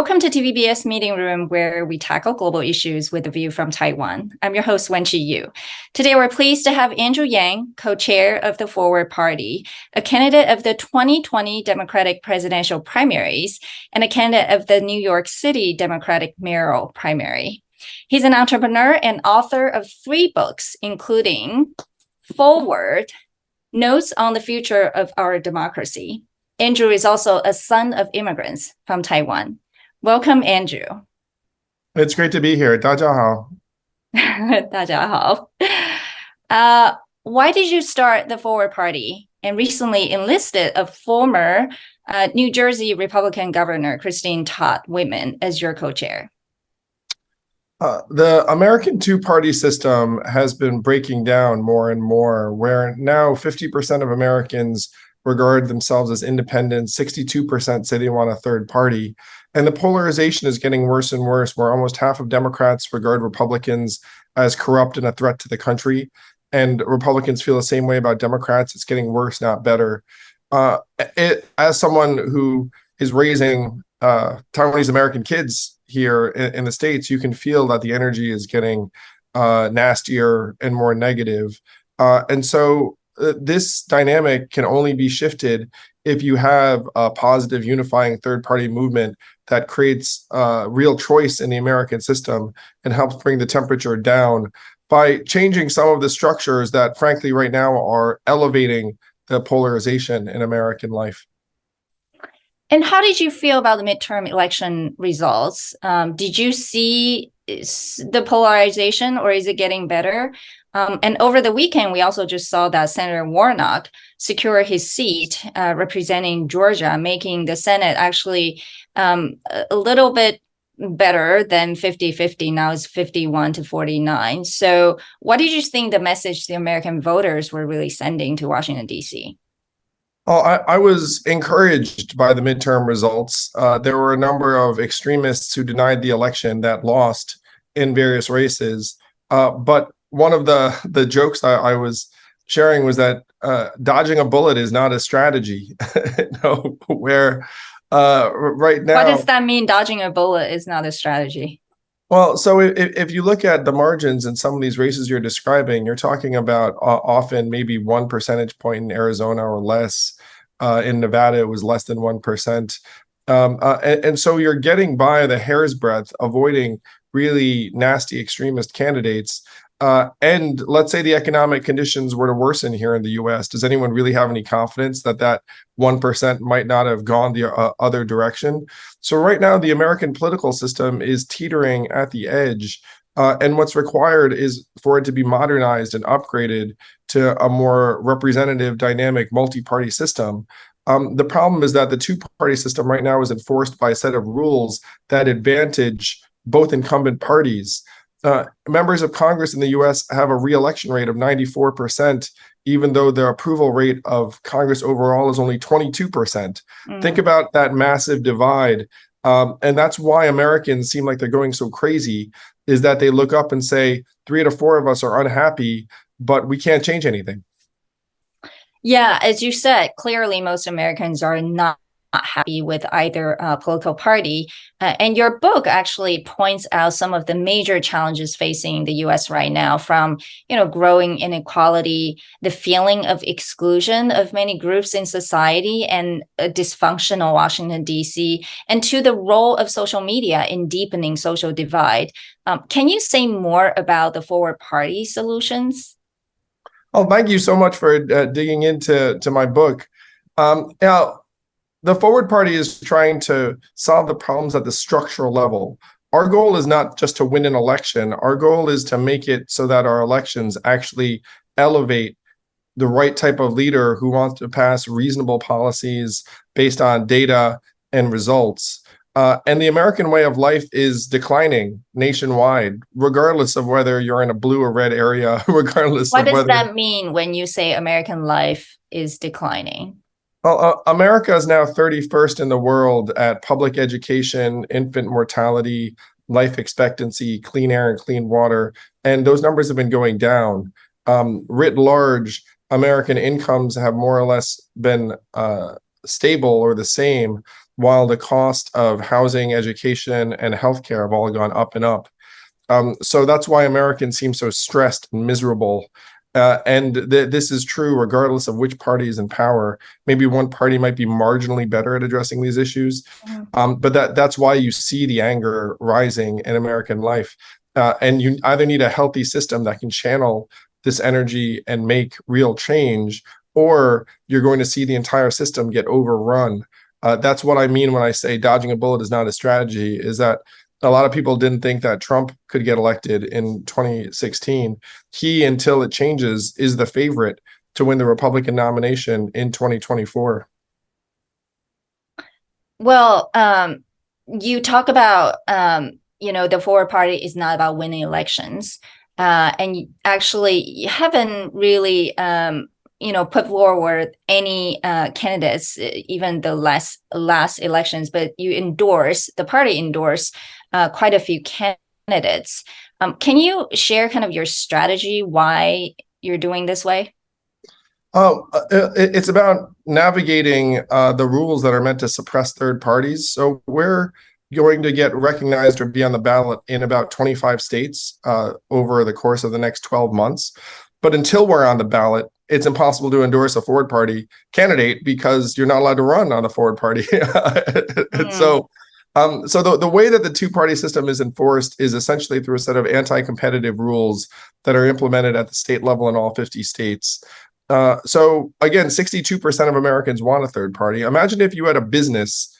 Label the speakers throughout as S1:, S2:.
S1: Welcome to TVBS Meeting Room, where we tackle global issues with a view from Taiwan. I'm your host, Wenqi Yu. Today, we're pleased to have Andrew Yang, co-chair of the Forward Party, a candidate of the 2020 Democratic presidential primaries, and a candidate of the New York City Democratic mayoral primary. He's an entrepreneur and author of 3 books, including Forward, Notes on the Future of Our Democracy. Andrew is also a son of immigrants from Taiwan. Welcome, Andrew.
S2: It's great to be here. 大家好.
S1: 大家好. Why did you start the Forward Party and recently enlisted a former New Jersey Republican Governor, Christine Todd Whitman, as your co-chair?
S2: The American two-party system has been breaking down more and more, where now 50% of Americans regard themselves as independent, 62% say they want a third party. And the polarization is getting worse and worse, where almost half of Democrats regard Republicans as corrupt and a threat to the country. And Republicans feel the same way about Democrats. It's getting worse, not better. As someone who is raising Taiwanese American kids here in the States, you can feel that the energy is getting nastier and more negative. And so this dynamic can only be shifted if you have a positive unifying third-party movement that creates real choice in the American system and helps bring the temperature down by changing some of the structures that, frankly, right now are elevating the polarization in American life.
S1: And how did you feel about the midterm election results? Did you see the polarization, or is it getting better? And over the weekend, we also just saw that Senator Warnock secure his seat representing Georgia, making the Senate actually a little bit better than 50-50. Now it's 51-49. So what did you think the message the American voters were really sending to Washington, D.C.?
S2: Well, I was encouraged by the midterm results. There were a number of extremists who denied the election that lost in various races. But one of the jokes I was sharing was that dodging a bullet is not a strategy. Where right now.
S1: What does that mean? Dodging a bullet is not a strategy.
S2: Well, so if you look at the margins in some of these races you're describing, you're talking about often maybe 1 percentage point in Arizona or less. In Nevada, it was less than 1%. And so you're getting by the hair's breadth, avoiding really nasty extremist candidates. And let's say the economic conditions were to worsen here in the U.S. Does anyone really have any confidence that that 1% might not have gone the other direction? So right now, the American political system is teetering at the edge. And what's required is for it to be modernized and upgraded to a more representative, dynamic, multi-party system. The problem is that the two-party system right now is enforced by a set of rules that advantage both incumbent parties. Members of Congress in the U.S. have a re-election rate of 94%, even though the approval rate of Congress overall is only 22%. Think about that massive divide. And that's why Americans seem like they're going so crazy, is that they look up and say, 3 out of 4 of us are unhappy, but we can't change anything.
S1: Yeah, as you said, clearly most Americans are not happy with either political party. And your book actually points out some of the major challenges facing the U.S. right now, from growing inequality, the feeling of exclusion of many groups in society, and a dysfunctional Washington, D.C., and to the role of social media in deepening social divide. Can you say more about the Forward Party solutions?
S2: Oh, thank you so much for digging into my book. The Forward Party is trying to solve the problems at the structural level. Our goal is not just to win an election. Our goal is to make it so that our elections actually elevate the right type of leader who wants to pass reasonable policies based on data and results. And the American way of life is declining nationwide, regardless of whether you're in a blue or red area, regardless of whether.
S1: What does that mean when you say American life is declining?
S2: Well, America is now 31st in the world at public education, infant mortality, life expectancy, clean air and clean water, and those numbers have been going down. Writ large, American incomes have more or less been stable or the same, while the cost of housing, education, and healthcare have all gone up and up. So that's why Americans seem so stressed and miserable. And this is true regardless of which party is in power. Maybe one party might be marginally better at addressing these issues, but that's why you see the anger rising in American life. And you either need a healthy system that can channel this energy and make real change, or you're going to see the entire system get overrun. That's what I mean when I say dodging a bullet is not a strategy, is that a lot of people didn't think that Trump could get elected in 2016. He, until it changes, is the favorite to win the Republican nomination in 2024.
S1: Well, you talk about, the Forward Party is not about winning elections. And actually, you haven't really, put forward any candidates, even the last elections, but the party endorsed quite a few candidates. Can you share kind of your strategy, why you're doing this way?
S2: It's about navigating the rules that are meant to suppress third parties. So we're going to get recognized or be on the ballot in about 25 states over the course of the next 12 months. But until we're on the ballot, it's impossible to endorse a Forward Party candidate because you're not allowed to run on a Forward Party. So the way that the two-party system is enforced is essentially through a set of anti-competitive rules that are implemented at the state level in all 50 states. So again, 62% of Americans want a third party. Imagine if you had a business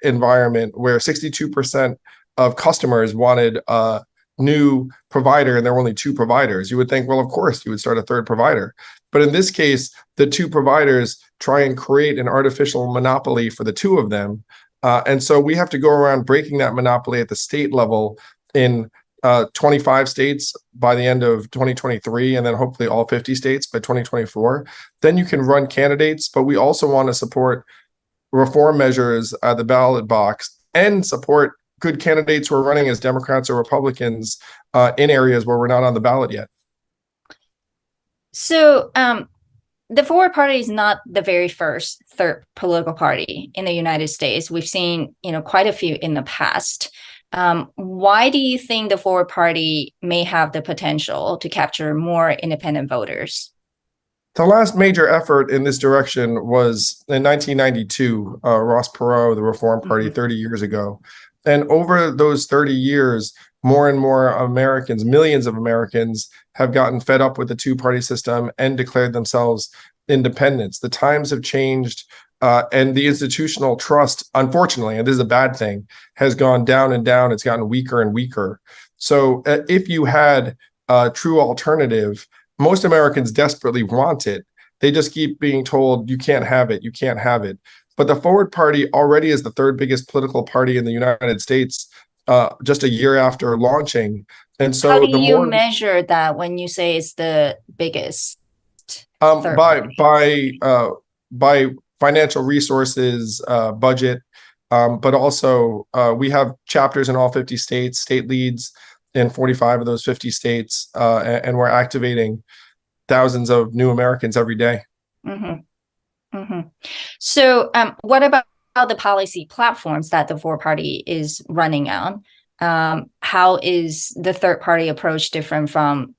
S2: environment where 62% of customers wanted a new provider and there were only two providers. You would think, well, of course, you would start a third provider. But in this case, the two providers try and create an artificial monopoly for the two of them. And so we have to go around breaking that monopoly at the state level in 25 states by the end of 2023, and then hopefully all 50 states by 2024. Then you can run candidates, but we also want to support reform measures at the ballot box and support good candidates who are running as Democrats or Republicans in areas where we're not on the ballot yet.
S1: So the Forward Party is not the very first third political party in the United States. We've seen, quite a few in the past. Why do you think the Forward Party may have the potential to capture more independent voters?
S2: The last major effort in this direction was in 1992, Ross Perot, the Reform Party, 30 years ago. And over those 30 years, more and more Americans, millions of Americans, have gotten fed up with the two-party system and declared themselves independents. The times have changed, and the institutional trust, unfortunately, and this is a bad thing, has gone down and down. It's gotten weaker and weaker. So if you had a true alternative, most Americans desperately want it. They just keep being told, you can't have it, you can't have it. But the Forward Party already is the third biggest political party in the United States, just a year after launching. And so
S1: how do you measure that when you say it's the biggest?
S2: By financial resources, budget, but also we have chapters in all 50 states, state leads in 45 of those 50 states, and we're activating thousands of new Americans every day.
S1: So what about the policy platforms that the Forward Party is running on? How is the third party approach different from,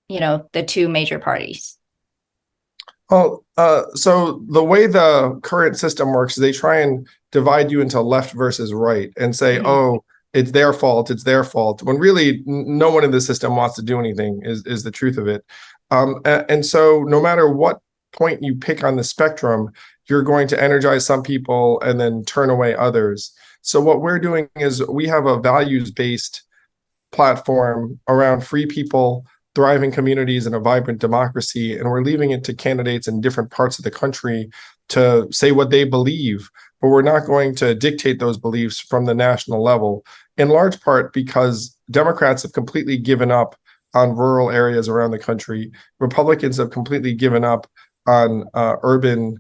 S1: the two major parties?
S2: So the way the current system works is they try and divide you into left versus right and say, oh, it's their fault, when really no one in the system wants to do anything is the truth of it. And so no matter what point you pick on the spectrum, you're going to energize some people and then turn away others. So what we're doing is we have a values-based platform around free people, thriving communities, and a vibrant democracy, and we're leaving it to candidates in different parts of the country to say what they believe, but we're not going to dictate those beliefs from the national level, in large part because Democrats have completely given up on rural areas around the country. Republicans have completely given up on urban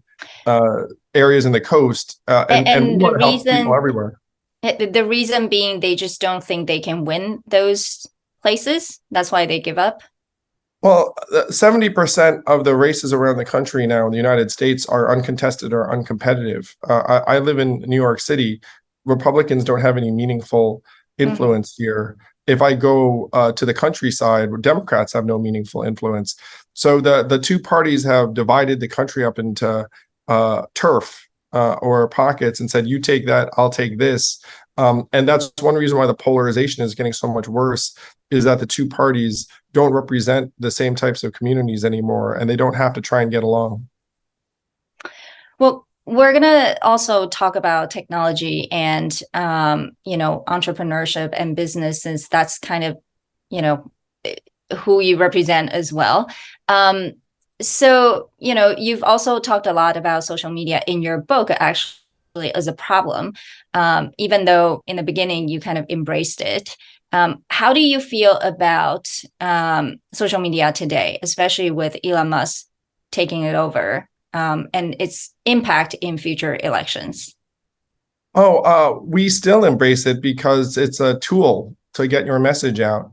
S2: areas in the coast, and we want to help people everywhere.
S1: The reason being they just don't think they can win those places. That's why they give up.
S2: Well, 70% of the races around the country now in the United States are uncontested or uncompetitive. I live in New York City. Republicans don't have any meaningful influence here. If I go to the countryside, Democrats have no meaningful influence. So the two parties have divided the country up into turf or pockets and said, you take that, I'll take this. And that's one reason why the polarization is getting so much worse, is that the two parties don't represent the same types of communities anymore, and they don't have to try and get along.
S1: Well, we're going to also talk about technology and, entrepreneurship and business, since that's kind of, who you represent as well. So, you've also talked a lot about social media in your book, actually, as a problem, even though in the beginning you kind of embraced it. How do you feel about social media today, especially with Elon Musk taking it over, and its impact in future elections?
S2: We still embrace it because it's a tool to get your message out.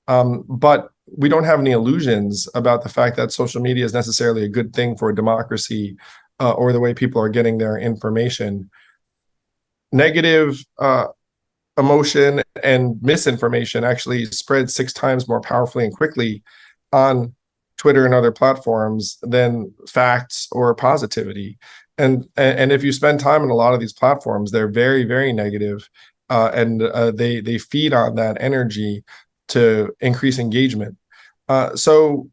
S2: But we don't have any illusions about the fact that social media is necessarily a good thing for democracy or the way people are getting their information. Negative emotion and misinformation actually spread 6 times more powerfully and quickly on Twitter and other platforms than facts or positivity. And if you spend time on a lot of these platforms, they're very, very negative, and they feed on that energy to increase engagement. So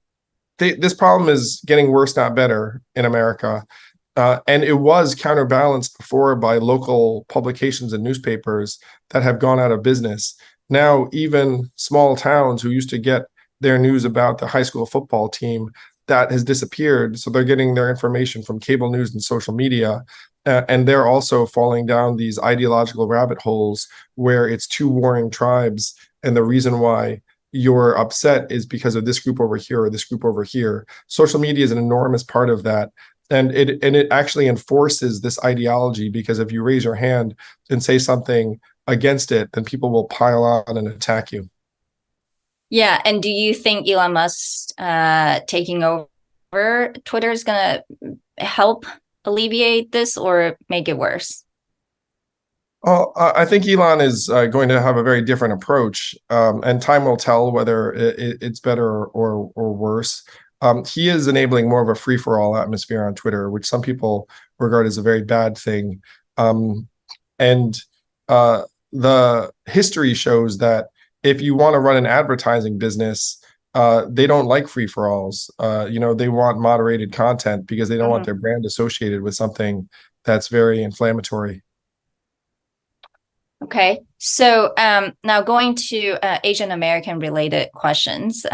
S2: this problem is getting worse, not better, in America. And it was counterbalanced before by local publications and newspapers that have gone out of business. Now, even small towns who used to get their news about the high school football team, that has disappeared. So they're getting their information from cable news and social media. And they're also falling down these ideological rabbit holes where it's two warring tribes. And the reason why you're upset is because of this group over here or this group over here. Social media is an enormous part of that. And it actually enforces this ideology, because if you raise your hand and say something against it, then people will pile on and attack you.
S1: Yeah. And do you think Elon Musk taking over Twitter is going to help alleviate this or make it worse?
S2: Well, I think Elon is going to have a very different approach, and time will tell whether it's better or worse. He is enabling more of a free-for-all atmosphere on Twitter, which some people regard as a very bad thing. And the history shows that if you want to run an advertising business, they don't like free-for-alls. They want moderated content because they don't want their brand associated with something that's very inflammatory.
S1: Okay, so now going to Asian American related questions.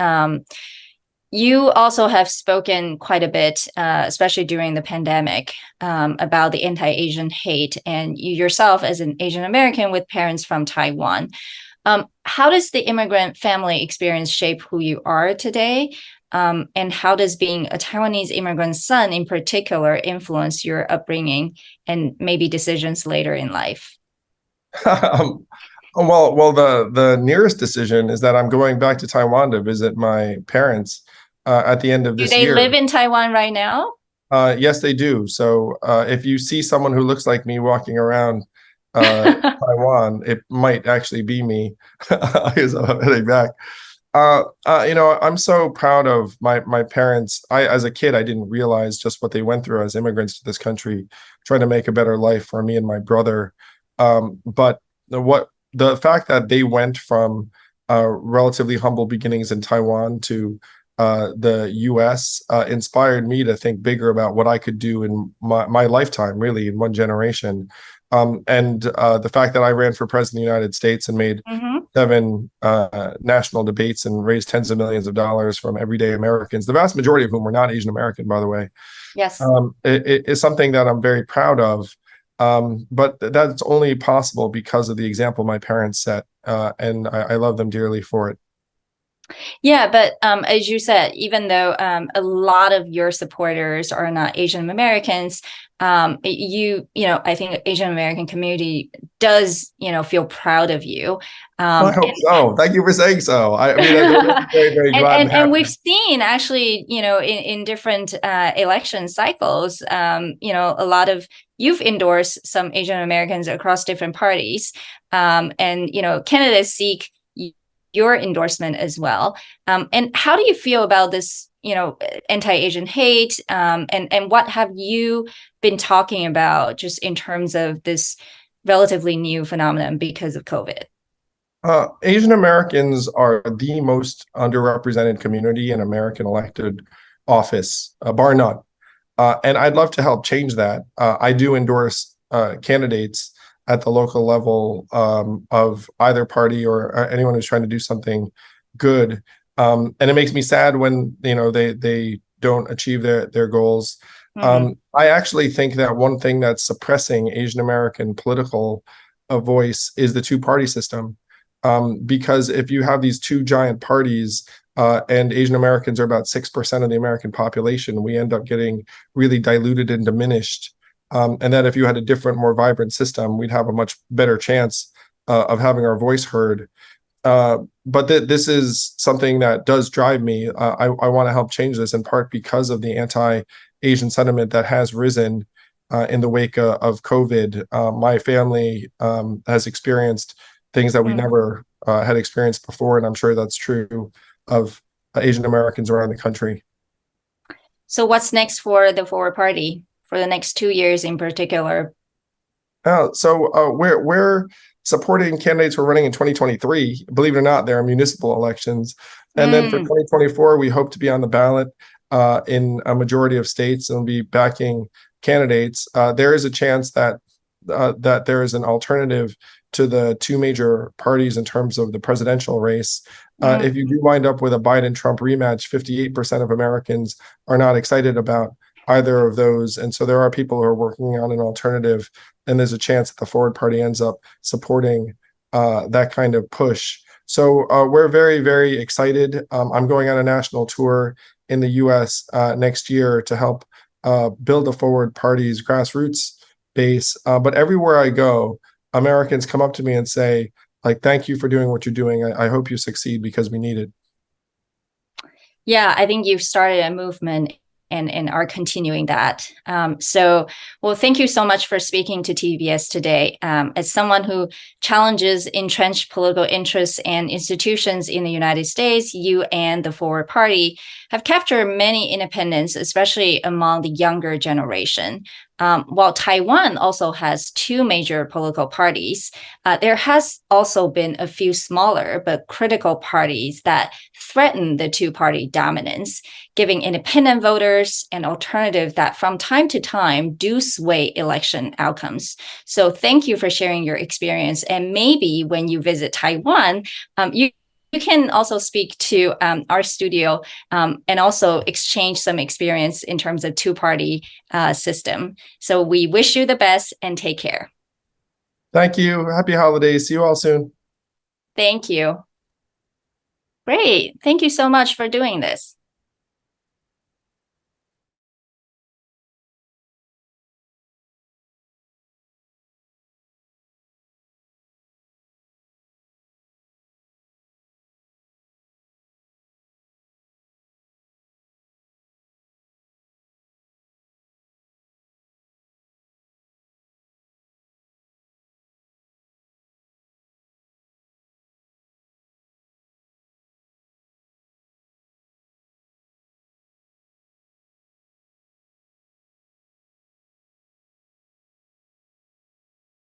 S1: You also have spoken quite a bit, especially during the pandemic, about the anti-Asian hate, and you yourself as an Asian American with parents from Taiwan. How does the immigrant family experience shape who you are today? And how does being a Taiwanese immigrant son in particular influence your upbringing and maybe decisions later in life?
S2: Well, the nearest decision is that I'm going back to Taiwan to visit my parents at the end of this year.
S1: Do they live in Taiwan right now?
S2: Yes, they do. So if you see someone who looks like me walking around Taiwan, it might actually be me. Because I'm heading back. I'm so proud of my parents. As a kid, I didn't realize just what they went through as immigrants to this country, trying to make a better life for me and my brother. But the fact that they went from relatively humble beginnings in Taiwan to the U.S. Inspired me to think bigger about what I could do in my lifetime, really, in one generation. And the fact that I ran for president of the United States and made 7 national debates and raised tens of millions of dollars from everyday Americans, the vast majority of whom were not Asian American, by the way.
S1: Yes.
S2: It is something that I'm very proud of. But that's only possible because of the example my parents set, and I love them dearly for it.
S1: Yeah, but as you said, even though a lot of your supporters are not Asian Americans, I think Asian American community does, feel proud of you.
S2: I hope so. Thank you for saying so. I mean, I'm very, very glad and
S1: and
S2: happy.
S1: we've seen actually, in different election cycles, a lot of you've endorsed some Asian Americans across different parties, and candidates seek your endorsement as well. And how do you feel about this, anti-Asian hate? And what have you been talking about just in terms of this relatively new phenomenon because of COVID?
S2: Asian Americans are the most underrepresented community in American elected office, bar none. And I'd love to help change that. I do endorse candidates at the local level of either party or anyone who's trying to do something good. And it makes me sad when they don't achieve their goals. Mm-hmm. I actually think that one thing that's suppressing Asian American political voice is the two-party system. Because if you have these two giant parties and Asian Americans are about 6% of the American population, we end up getting really diluted and diminished. And that if you had a different, more vibrant system, we'd have a much better chance of having our voice heard. But this is something that does drive me. I want to help change this in part because of the anti-Asian sentiment that has risen in the wake of COVID. My family has experienced things that we never had experienced before, and I'm sure that's true of Asian Americans around the country.
S1: So what's next for the Forward Party for the next 2 years in particular?
S2: We're supporting candidates who are running in 2023. Believe it or not, there are municipal elections. And then for 2024, we hope to be on the ballot in a majority of states and be backing candidates. There is a chance that there is an alternative to the two major parties in terms of the presidential race. If you do wind up with a Biden-Trump rematch, 58% of Americans are not excited about either of those. And so there are people who are working on an alternative, and there's a chance that the Forward Party ends up supporting that kind of push. So we're very, very excited. I'm going on a national tour in the US next year to help build the Forward Party's grassroots base. But everywhere I go, Americans come up to me and say, thank you for doing what you're doing. I hope you succeed because we need it.
S1: Yeah, I think you've started a movement and are continuing that. Well, thank you so much for speaking to TVBS today. As someone who challenges entrenched political interests and institutions in the United States, you and the Forward Party have captured many independents, especially among the younger generation. While Taiwan also has two major political parties, there has also been a few smaller but critical parties that threaten the two-party dominance, giving independent voters an alternative that from time to time do sway election outcomes. So thank you for sharing your experience. And maybe when you visit Taiwan, you can also speak to our studio and also exchange some experience in terms of two-party system. So we wish you the best and take care.
S2: Thank you. Happy holidays. See you all soon.
S1: Thank you. Great. Thank you so much for doing this.